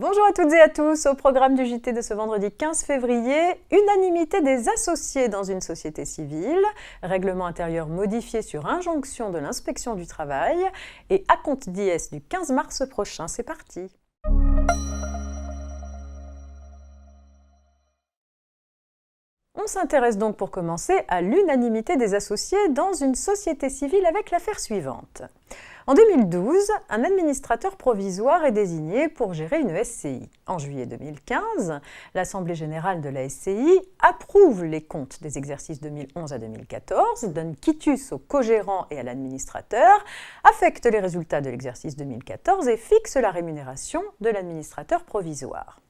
Bonjour à toutes et à tous, au programme du JT de ce vendredi 15 février, unanimité des associés dans une société civile, règlement intérieur modifié sur injonction de l'inspection du travail et acompte d'IS du 15 mars prochain. C'est parti. On s'intéresse donc pour commencer à l'unanimité des associés dans une société civile avec l'affaire suivante. En 2012, un administrateur provisoire est désigné pour gérer une SCI. En juillet 2015, l'Assemblée générale de la SCI approuve les comptes des exercices 2011 à 2014, donne quitus au co-gérant et à l'administrateur, affecte les résultats de l'exercice 2014 et fixe la rémunération de l'administrateur provisoire.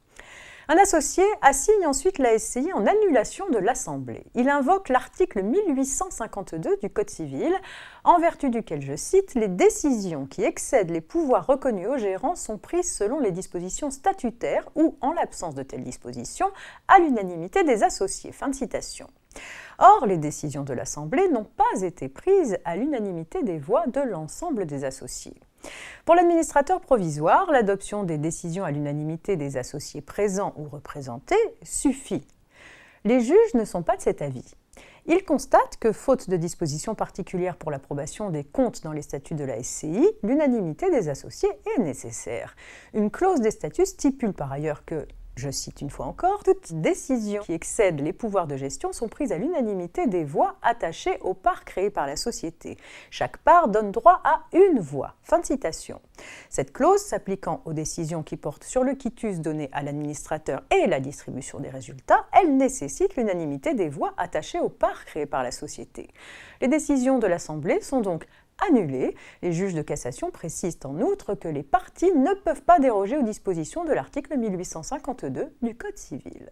Un associé assigne ensuite la SCI en annulation de l'Assemblée. Il invoque l'article 1852 du Code civil, en vertu duquel, je cite, « Les décisions qui excèdent les pouvoirs reconnus au gérant sont prises selon les dispositions statutaires ou, en l'absence de telles dispositions, à l'unanimité des associés. » Fin de citation. Or, les décisions de l'Assemblée n'ont pas été prises à l'unanimité des voix de l'ensemble des associés. Pour l'administrateur provisoire, l'adoption des décisions à l'unanimité des associés présents ou représentés suffit. Les juges ne sont pas de cet avis. Ils constatent que, faute de dispositions particulières pour l'approbation des comptes dans les statuts de la SCI, l'unanimité des associés est nécessaire. Une clause des statuts stipule par ailleurs que, je cite une fois encore, « Toutes décisions qui excèdent les pouvoirs de gestion sont prises à l'unanimité des voix attachées aux parts créées par la société. Chaque part donne droit à une voix. » Fin de citation. Cette clause, s'appliquant aux décisions qui portent sur le quitus donné à l'administrateur et la distribution des résultats, elle nécessite l'unanimité des voix attachées aux parts créées par la société. Les décisions de l'Assemblée sont donc annulées. Les juges de cassation précisent en outre que les parties ne peuvent pas déroger aux dispositions de l'article 1852 du Code civil.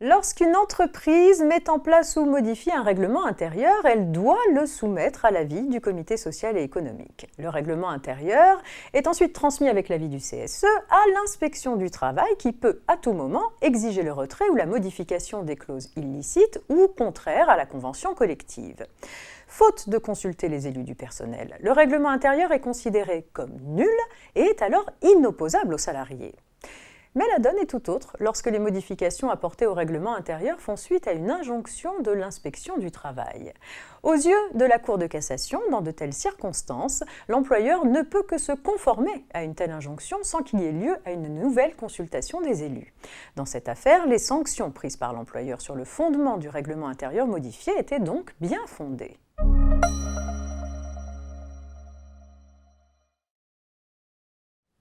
Lorsqu'une entreprise met en place ou modifie un règlement intérieur, elle doit le soumettre à l'avis du comité social et économique. Le règlement intérieur est ensuite transmis avec l'avis du CSE à l'inspection du travail qui peut, à tout moment, exiger le retrait ou la modification des clauses illicites ou contraires à la convention collective. Faute de consulter les élus du personnel, le règlement intérieur est considéré comme nul et est alors inopposable aux salariés. Mais la donne est tout autre lorsque les modifications apportées au règlement intérieur font suite à une injonction de l'inspection du travail. Aux yeux de la Cour de cassation, dans de telles circonstances, l'employeur ne peut que se conformer à une telle injonction sans qu'il y ait lieu à une nouvelle consultation des élus. Dans cette affaire, les sanctions prises par l'employeur sur le fondement du règlement intérieur modifié étaient donc bien fondées.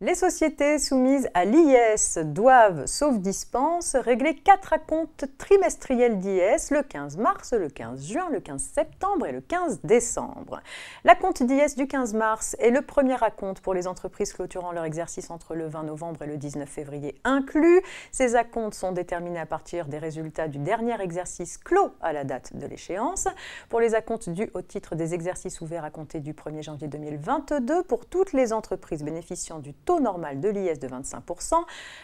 Les sociétés soumises à l'IS doivent, sauf dispense, régler 4 acomptes trimestriels d'IS le 15 mars, le 15 juin, le 15 septembre et le 15 décembre. L'acompte d'IS du 15 mars est le premier acompte pour les entreprises clôturant leur exercice entre le 20 novembre et le 19 février inclus. Ces acomptes sont déterminés à partir des résultats du dernier exercice clos à la date de l'échéance. Pour les acomptes dus au titre des exercices ouverts à compter du 1er janvier 2022, pour toutes les entreprises bénéficiant du taux normal de l'IS de 25%,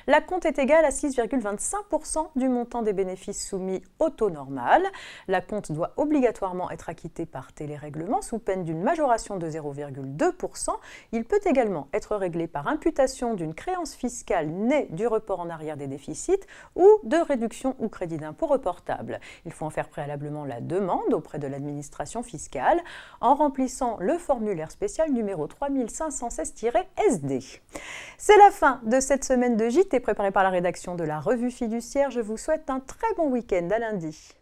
l'acompte est égal à 6,25% du montant des bénéfices soumis au taux normal. L'acompte doit obligatoirement être acquitté par télérèglement sous peine d'une majoration de 0,2%. Il peut également être réglé par imputation d'une créance fiscale née du report en arrière des déficits ou de réduction ou crédit d'impôt reportable. Il faut en faire préalablement la demande auprès de l'administration fiscale en remplissant le formulaire spécial numéro 3516-SD. C'est la fin de cette semaine de JT préparée par la rédaction de la Revue Fiduciaire. Je vous souhaite un très bon week-end. À lundi.